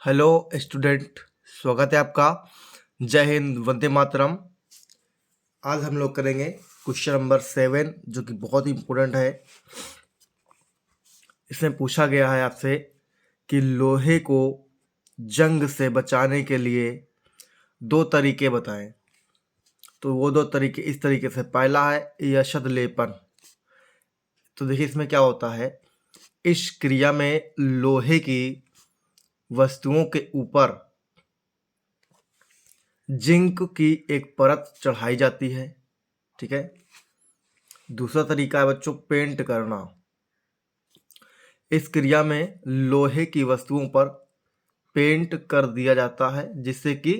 Hello student, स्वागत है आपका। जय हिंद, वंदे मातरम। आज हम लोग करेंगे क्वेश्चन नंबर 7 जो कि बहुत ही इम्पोर्टेंट है। इसमें पूछा गया है आपसे कि लोहे को जंग से बचाने के लिए दो तरीके बताएं। तो वो दो तरीके इस तरीके से, पहला है यशद लेपन। तो देखिए इसमें क्या होता है, इस क्रिया में लोहे की वस्तुओं के ऊपर जिंक की एक परत चढ़ाई जाती है। ठीक है। दूसरा तरीका है बच्चों पेंट करना। इस क्रिया में लोहे की वस्तुओं पर पेंट कर दिया जाता है जिससे कि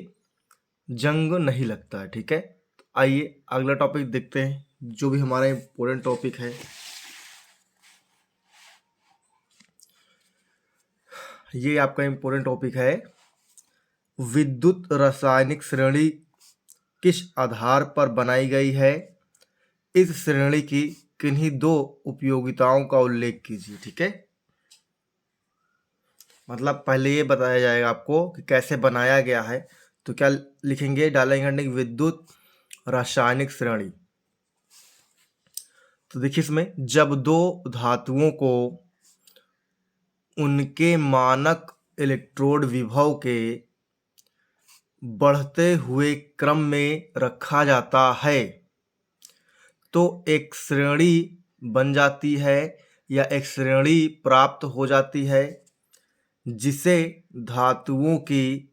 जंग नहीं लगता है। ठीक है। तो आइए अगला टॉपिक देखते हैं जो भी हमारा इम्पोर्टेंट टॉपिक है। ये आपका इम्पोर्टेंट टॉपिक है, विद्युत रासायनिक श्रेणी किस आधार पर बनाई गई है। इस श्रेणी की किन्हीं दो उपयोगिताओं का उल्लेख कीजिए। ठीक है। मतलब पहले ये बताया जाएगा आपको कि कैसे बनाया गया है। तो क्या लिखेंगे, डालेंगे विद्युत रासायनिक श्रेणी। तो देखिए इसमें जब दो धातुओं को उनके मानक इलेक्ट्रोड विभव के बढ़ते हुए क्रम में रखा जाता है तो एक श्रेणी बन जाती है या एक श्रेणी प्राप्त हो जाती है जिसे धातुओं की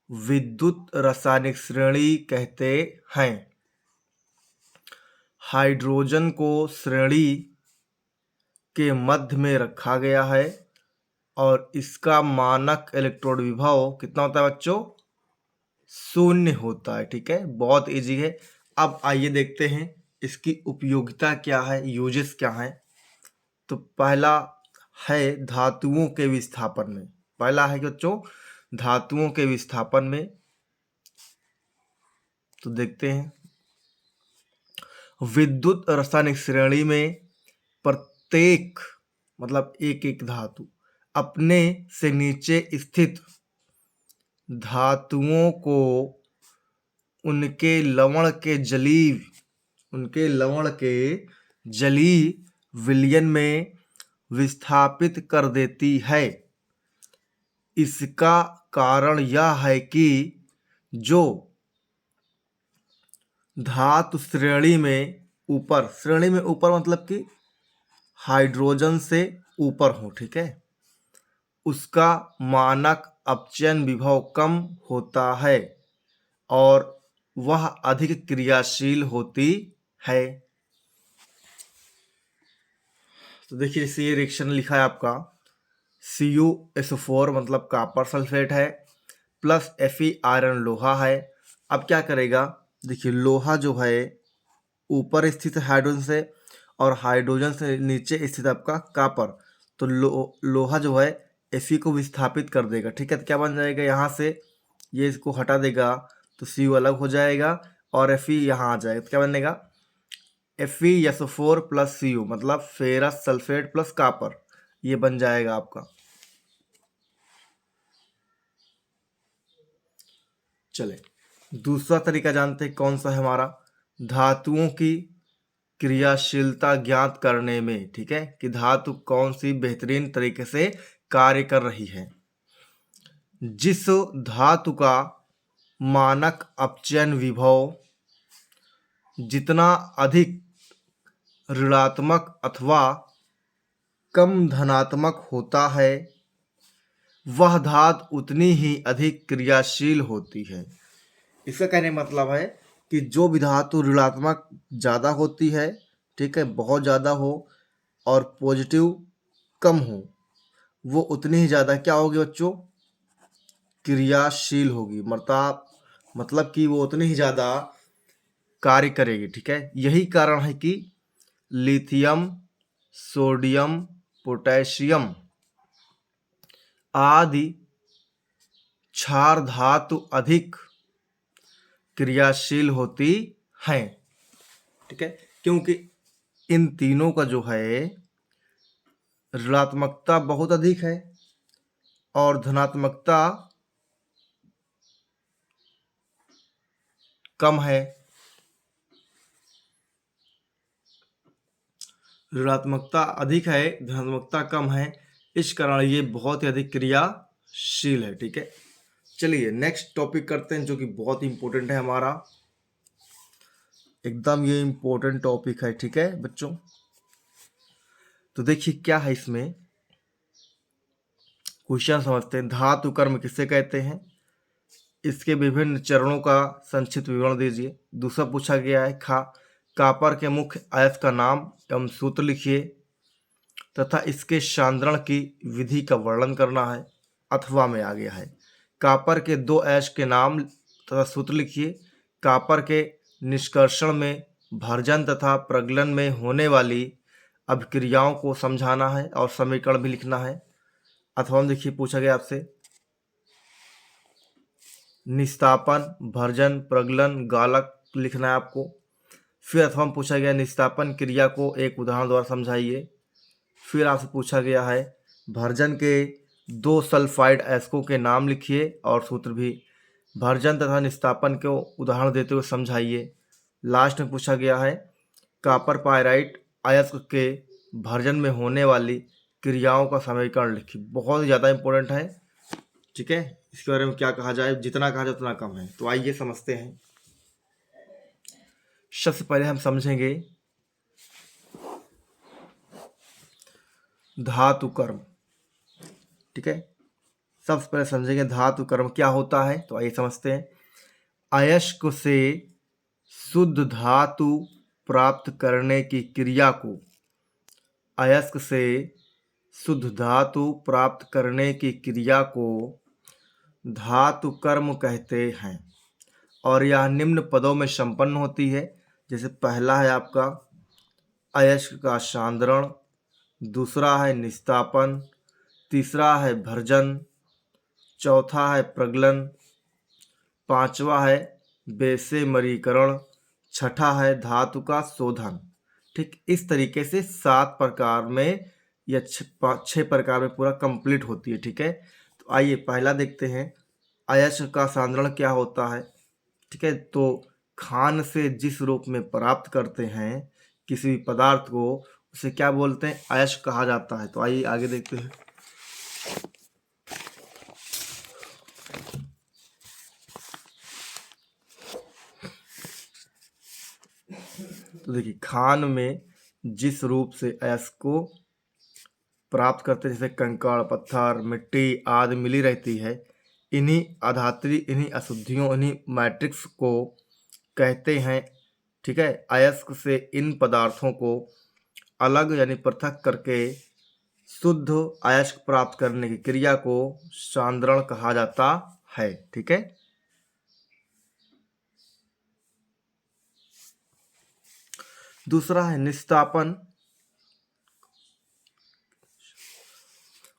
विद्युत रासायनिक श्रेणी कहते हैं। हाइड्रोजन को श्रेणी के मध्य में रखा गया है और इसका मानक इलेक्ट्रोड विभव कितना होता है बच्चों, 0 होता है। ठीक है, बहुत इजी है। अब आइए देखते हैं इसकी उपयोगिता क्या है, यूजेस क्या है। तो पहला है धातुओं के विस्थापन में। पहला है बच्चों धातुओं के विस्थापन में। तो देखते हैं, विद्युत रासायनिक श्रेणी में प्रत्येक मतलब एक एक धातु अपने से नीचे स्थित धातुओं को उनके लवण के जलीय विलयन में विस्थापित कर देती है। इसका कारण यह है कि जो धातु श्रेणी में ऊपर मतलब कि हाइड्रोजन से ऊपर हो, ठीक है, उसका मानक अपचयन विभव कम होता है और वह अधिक क्रियाशील होती है। तो देखिए इसे ये रिएक्शन लिखा है आपका, CuSO4 मतलब कॉपर सल्फेट है प्लस Fe आयरन लोहा है। अब क्या करेगा, देखिए लोहा जो है ऊपर स्थित है हाइड्रोजन से और हाइड्रोजन से नीचे स्थित आपका कॉपर। तो लोहा जो है Fe को विस्थापित कर देगा। ठीक है, तो क्या बन जाएगा, यहाँ से ये इसको हटा देगा तो Cu अलग हो जाएगा और Fe यहाँ आ जाएगा। तो क्या बनेगा, FeSO4 प्लस Cu मतलब फेरस सल्फेट प्लस कॉपर, ये बन जाएगा आपका। चले दूसरा तरीका जानते हैं कौन सा है हमारा, धातुओं की क्रियाशीलता ज्ञात करने में। ठीक है, कि धातु कौन सी बेहतरीन तरीके से कार्य कर रही है। जिस धातु का मानक अपचयन विभव जितना अधिक ऋणात्मक अथवा कम धनात्मक होता है वह धातु उतनी ही अधिक क्रियाशील होती है। इसका कहने का मतलब है कि जो भी धातु ऋणात्मक ज़्यादा होती है, ठीक है, बहुत ज़्यादा हो और पॉजिटिव कम हो, वो उतनी ही ज़्यादा क्या होगी बच्चों, क्रियाशील होगी। मतलब कि वो उतनी ही ज़्यादा कार्य करेगी। ठीक है, यही कारण है कि लिथियम, सोडियम, पोटेशियम आदि क्षार धातु अधिक क्रियाशील होती हैं। ठीक है, क्योंकि इन तीनों का जो है ऋणात्मकता बहुत अधिक है और धनात्मकता कम है, ऋणात्मकता अधिक है, धनात्मकता कम है, इस कारण ये बहुत ही अधिक क्रियाशील है। ठीक है, चलिए नेक्स्ट टॉपिक करते हैं जो कि बहुत इंपॉर्टेंट है हमारा, एकदम ये इंपॉर्टेंट टॉपिक है। ठीक है बच्चों, तो देखिए क्या है इसमें, क्वेश्चन समझते हैं। धातु कर्म किसे कहते हैं, इसके विभिन्न चरणों का संक्षिप्त विवरण दीजिए। दूसरा पूछा गया है कापर के मुख्य अयस्क का नाम एवं सूत्र लिखिए तथा इसके सांद्रण की विधि का वर्णन करना है। अथवा में आ गया है, कापर के दो अयस्क के नाम तथा सूत्र लिखिए। कापर के निष्कर्षण में भर्जन तथा प्रगलन में होने वाली अभिक्रियाओं को समझाना है और समीकरण भी लिखना है। अथवा में देखिए पूछा गया आपसे निस्तापन, भर्जन, प्रगलन, गालक लिखना है आपको। फिर अथवा में पूछा गया निस्तापन क्रिया को एक उदाहरण द्वारा समझाइए। फिर आपसे पूछा गया है भर्जन के दो सल्फाइड अयस्कों के नाम लिखिए और सूत्र भी भर्जन तथा निस्तापन को उदाहरण देते हुए समझाइए। लास्ट में पूछा गया है कॉपर पायराइट अयस्क के भर्जन में होने वाली क्रियाओं का समीकरण लिखिए। बहुत ही ज़्यादा इंपॉर्टेंट है। ठीक है, इसके बारे में क्या कहा जाए, जितना कहा जाए उतना कम है। तो आइए समझते हैं। सबसे पहले हम समझेंगे धातु कर्म। ठीक है, सबसे पहले समझेंगे धातु कर्म क्या होता है। तो आइए समझते हैं। अयस्क से शुद्ध धातु प्राप्त करने की क्रिया को, अयस्क से शुद्ध धातु प्राप्त करने की क्रिया को धातु कर्म कहते हैं और यह निम्न पदों में संपन्न होती है। जैसे पहला है आपका अयस्क का सांद्रण, दूसरा है निस्तापन, तीसरा है भर्जन, चौथा है प्रगलन, पांचवा है बेसेमरीकरण, छठा है धातु का शोधन। ठीक, इस तरीके से 7 प्रकार में या 6 प्रकार में पूरा कंप्लीट होती है। ठीक है, तो आइए पहला देखते हैं अयस्क का सांद्रण क्या होता है। ठीक है, तो खान से जिस रूप में प्राप्त करते हैं किसी भी पदार्थ को उसे क्या बोलते हैं, अयस्क कहा जाता है। तो आइए आगे देखते हैं। तो देखिए खान में जिस रूप से अयस्क को प्राप्त करते हैं, जैसे कंकड़, पत्थर, मिट्टी आदि मिली रहती है, इन्हीं अधात्री, इन्हीं अशुद्धियों, इन्हीं मैट्रिक्स को कहते हैं। ठीक है, अयस्क से इन पदार्थों को अलग यानी पृथक करके शुद्ध अयस्क प्राप्त करने की क्रिया को सांद्रण कहा जाता है। ठीक है, दूसरा है निस्तापन।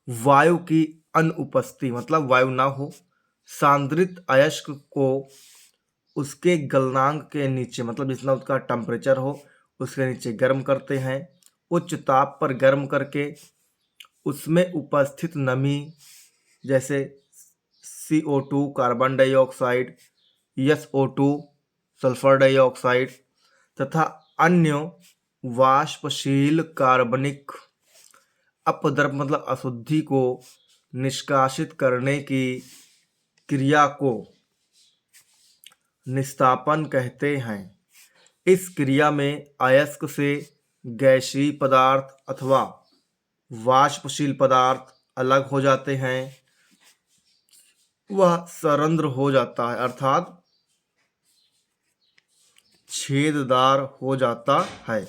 वायु की अनुपस्थिति, मतलब वायु ना हो, सांद्रित अयस्क को उसके गलनांक के नीचे, मतलब जितना उसका टेम्परेचर हो उसके नीचे गर्म करते हैं। उच्च ताप पर गर्म करके उसमें उपस्थित नमी जैसे CO2 carbon dioxide, SO2 sulphur dioxide तथा अन्य वाष्पशील कार्बनिक अपद्रव्य मतलब अशुद्धि को निष्कासित करने की क्रिया को निस्तापन कहते हैं। इस क्रिया में अयस्क से गैसीय पदार्थ अथवा वाष्पशील पदार्थ अलग हो जाते हैं, वह सरंध्र हो जाता है अर्थात छेददार हो जाता है।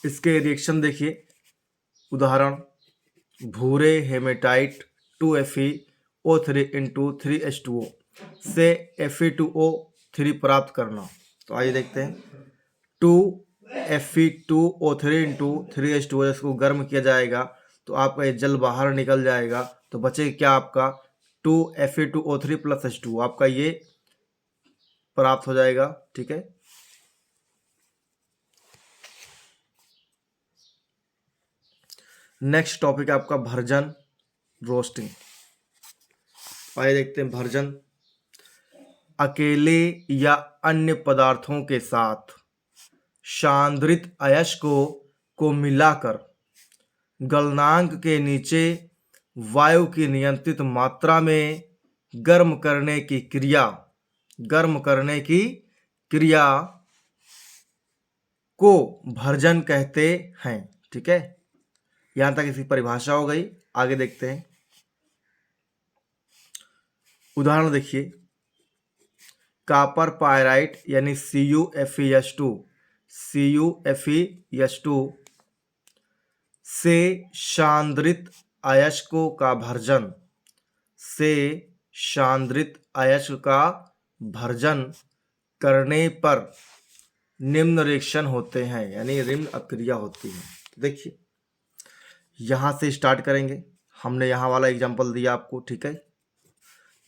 इसके रिएक्शन देखिए, उदाहरण भूरे haematite 2Fe O3 into 3H2O से Fe2O3 प्राप्त करना। तो आइए देखते हैं 2Fe2O3 इंटू 3H2O, इसको गर्म किया जाएगा तो आपका ये जल बाहर निकल जाएगा, तो बचेगा क्या आपका 2Fe2O3 प्लस H2O, आपका ये प्राप्त हो जाएगा। ठीक है, नेक्स्ट टॉपिक है आपका भर्जन। रोस्टिंग। आइए देखते हैं भर्जन। अकेले या अन्य पदार्थों के साथ सांद्रित अयस्क को मिलाकर गलनांक के नीचे वायु की नियंत्रित मात्रा में गर्म करने की क्रिया को भर्जन कहते हैं। ठीक है, यहां तक इसकी परिभाषा हो गई। आगे देखते हैं उदाहरण। देखिए, कॉपर पायराइट यानी CuFeS2 से सांद्रित अयस्कों का भर्जन करने पर निम्न रिएक्शन होते हैं, यानी निम्न अभिक्रिया होती है। देखिए, यहां से स्टार्ट करेंगे। हमने यहाँ वाला एग्जांपल दिया आपको। ठीक है,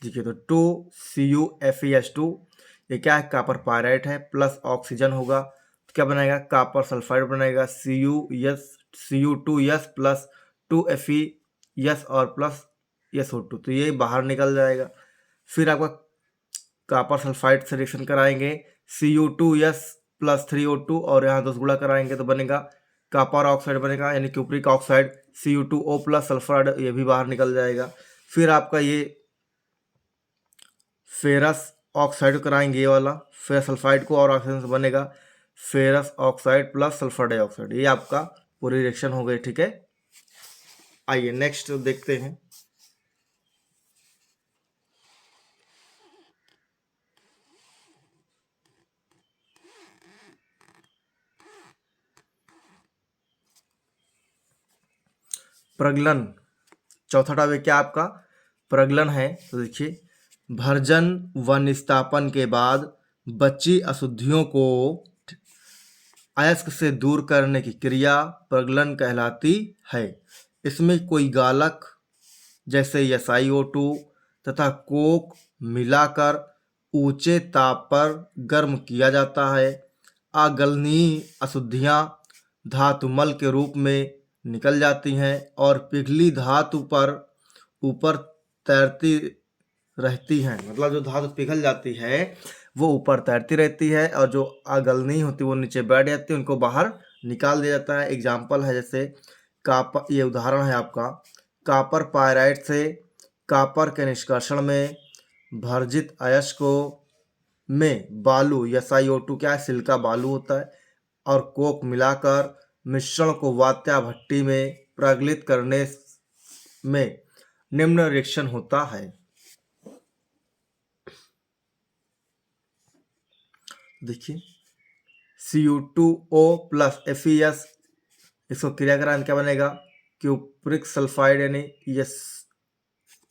देखिए, तो 2CuFeS2 ये क्या है, कॉपर पायराइट है, प्लस ऑक्सीजन होगा तो क्या बनेगा, कॉपर सल्फाइड बनेगा, Cu2S प्लस 2Fe और प्लस SO2, तो ये बाहर निकल जाएगा। फिर आपका कॉपर सल्फाइड से रिएक्शन कराएंगे, Cu2S प्लस 3O2 और यहाँ 10 गुणा कराएंगे तो बनेगा कॉपर ऑक्साइड बनेगा, यानी cupric oxide Cu2O plus sulphur, ये भी बाहर निकल जाएगा। फिर आपका ये फेरस ऑक्साइड कराएंगे, ये वाला फेरस सल्फाइड को, और ऑक्सीजन से बनेगा ferrous oxide plus sulphur dioxide. ये आपका पूरी रिएक्शन हो गई। ठीक है, आइए नेक्स्ट देखते हैं। प्रगलन, चौथा टॉपिक क्या आपका प्रगलन है। तो देखिए, भर्जन व निस्तापन के बाद बची अशुद्धियों को अयस्क से दूर करने की क्रिया प्रगलन कहलाती है। इसमें कोई गालक जैसे SiO2 तथा कोक मिलाकर ऊंचे ताप पर गर्म किया जाता है। अगलनीय अशुद्धियां धातुमल के रूप में निकल जाती हैं और पिघली धातु पर ऊपर तैरती रहती हैं। मतलब जो धातु पिघल जाती है वो ऊपर तैरती रहती है, और जो अगलनीय होती है वो नीचे बैठ जाती है, उनको बाहर निकाल दिया जाता है। एग्जाम्पल है जैसे कॉपर, ये उदाहरण है आपका, कॉपर पायराइट से कॉपर के निष्कर्षण में भर्जित अयस्कों में बालू SiO2 क्या है, सिलिका बालू होता है, और कोक मिलाकर मिश्रण को वात्या भट्टी में प्रज्वलित करने में निम्न रिएक्शन होता है। देखिए, Cu2O प्लस FeS, इसको क्रिया कराएं क्या बनेगा, क्यूप्रिक सल्फाइड यानी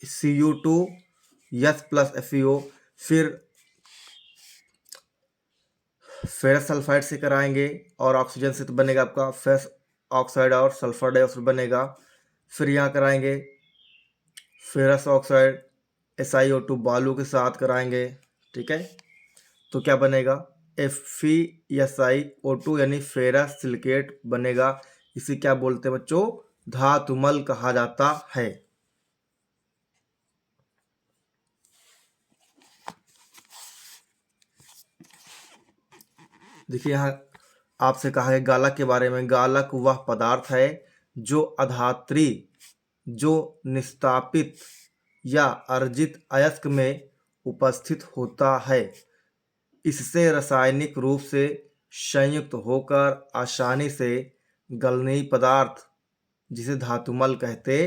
Cu2S प्लस FeO। फिर फेरस सल्फाइड से कराएंगे और ऑक्सीजन से तो बनेगा आपका फेरस ऑक्साइड और सल्फर डाइऑक्साइड बनेगा। फिर यहाँ कराएंगे फेरस ऑक्साइड SiO2 बालू के साथ कराएंगे। ठीक है, तो क्या बनेगा, FeSiO2 यानी फेरस सिलिकेट बनेगा। इसे क्या बोलते हैं बच्चों, धातुमल कहा जाता है। देखिए, यहाँ आपसे कहा है गालक के बारे में। गालक वह पदार्थ है जो अधात्री, जो निस्तापित या अर्जित अयस्क में उपस्थित होता है। इससे रासायनिक रूप से संयुक्त होकर आसानी से गलनीय पदार्थ, जिसे धातुमल कहते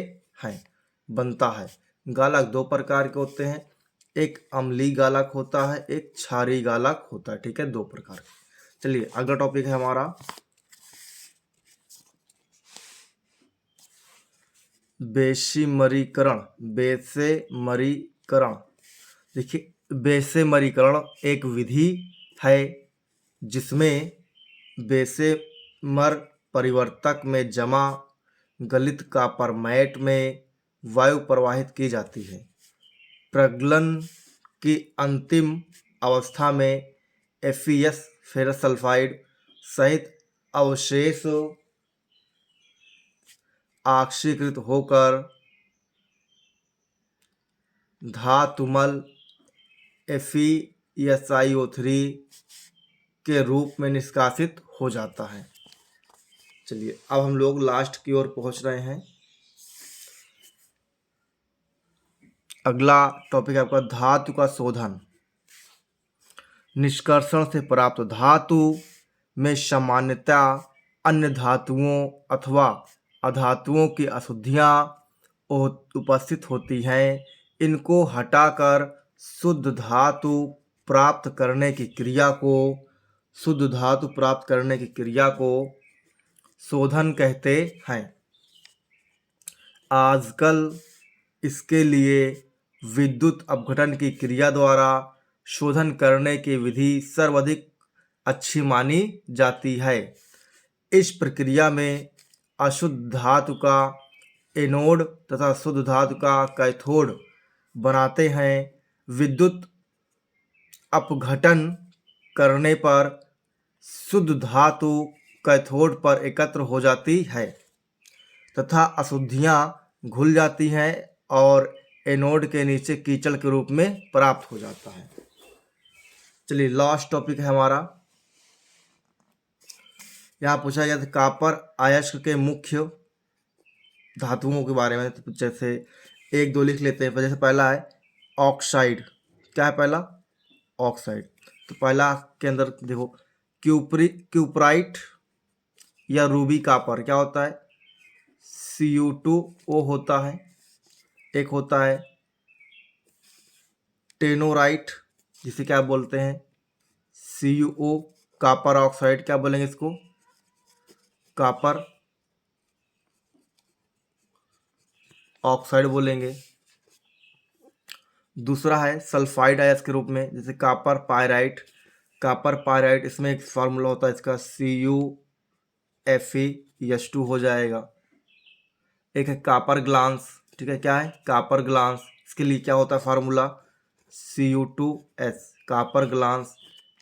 हैं, बनता है। गालक दो प्रकार के होते हैं, एक अम्लीय गालक होता है, एक क्षारीय गालक होता है। ठीक है, दो प्रकार के। चलिए, अगला टॉपिक है हमारा बेसेमरीकरण। देखिए, बेसेमरीकरण एक विधि है जिसमें बेसेमर परिवर्तक में जमा गलित कॉपर मैट में वायु प्रवाहित की जाती है। प्रगलन की अंतिम अवस्था में FeS फेरस सल्फाइड सहित अवशेष ऑक्सीकृत होकर धातुमल FeSiO3 के रूप में निष्कासित हो जाता है। चलिए अब हम लोग लास्ट की ओर पहुंच रहे हैं। अगला टॉपिक है आपका धातु का शोधन। निष्कर्षण से प्राप्त धातु में सामान्यतया अन्य धातुओं अथवा अधातुओं की अशुद्धियां उपस्थित होती हैं। इनको हटाकर शुद्ध धातु प्राप्त करने की क्रिया को शोधन कहते हैं। आजकल इसके लिए विद्युत अपघटन की क्रिया द्वारा शोधन करने की विधि सर्वाधिक अच्छी मानी जाती है। इस प्रक्रिया में अशुद्ध धातु का एनोड तथा शुद्ध धातु का कैथोड बनाते हैं। विद्युत अपघटन करने पर शुद्ध धातु कैथोड पर एकत्र हो जाती है तथा अशुद्धियां घुल जाती हैं और एनोड के नीचे कीचड़ के रूप में प्राप्त हो जाता है। चलिए लास्ट टॉपिक है हमारा। यहाँ पूछा गया था कॉपर अयस्क के मुख्य धातुओं के बारे में। तो जैसे एक दो लिख लेते हैं। जैसे पहला है ऑक्साइड। क्या है पहला? ऑक्साइड। तो पहला के अंदर देखो क्यूपराइट या रूबी कॉपर क्या होता है? Cu2O होता है। एक होता है टेनोराइट जिसे क्या बोलते हैं? CuO। कॉपर ऑक्साइड क्या बोलेंगे इसको? कॉपर ऑक्साइड बोलेंगे। दूसरा है सल्फाइड अयस्क के रूप में, जैसे कॉपर पायराइट। कॉपर पायराइट इसमें एक फार्मूला होता है इसका CuFeS2 हो जाएगा। एक है कॉपर ग्लांस। ठीक है, क्या है? Copper glance. इसके लिए क्या होता है फार्मूला? Cu2S। Copper glance.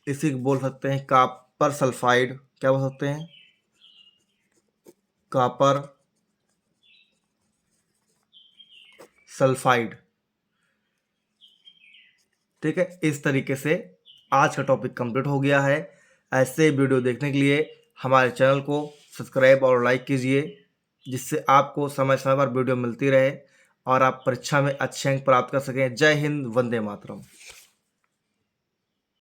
इसी को बोल सकते हैं कॉपर सल्फाइड। क्या बोल सकते हैं? Copper sulphide. ठीक है, इस तरीके से आज का टॉपिक कंप्लीट हो गया है। ऐसे वीडियो देखने के लिए हमारे चैनल को सब्सक्राइब और लाइक कीजिए, जिससे आपको समय समय पर वीडियो मिलती रहे और आप परीक्षा में अच्छे अंक प्राप्त कर सकें। जय हिंद, वंदे मातरम।